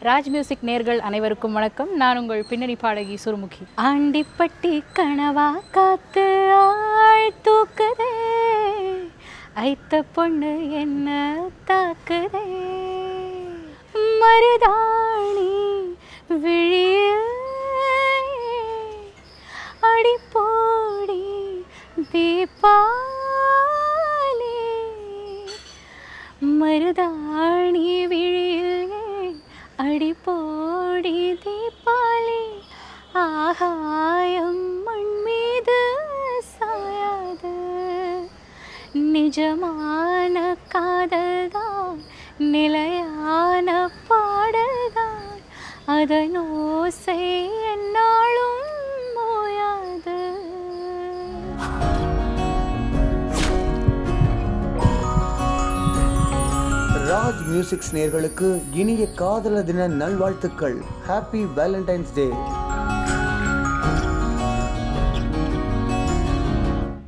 Raj music நேர்கள் அனைவருக்கும் வணக்கம். நான் உங்கள் பின்னணி பாடகி சுருமுகி. ஆண்டிப்பட்டி கனவா காத்து ஆள் தூக்குதே, ஐத்த பொண்ணு என்ன தாக்குதே, மருதாணி விழியில் அடிப்போடி தீபாவளி, மருதாணி விழியில் அடிப்போடி தீபாவளி, ஆகாயம் மண் மீது சாயாது, நிஜமான காதல்தான் நிலையான பாடல்தான், அதன் ஓசை என்னாலும் ஓயாது. ராஜ் மியூசிக்ஸ் நேயர்களுக்கு இனிய காதலர் தின நல்வாழ்த்துக்கள். ஹாப்பி வேலண்டைன்ஸ் டே.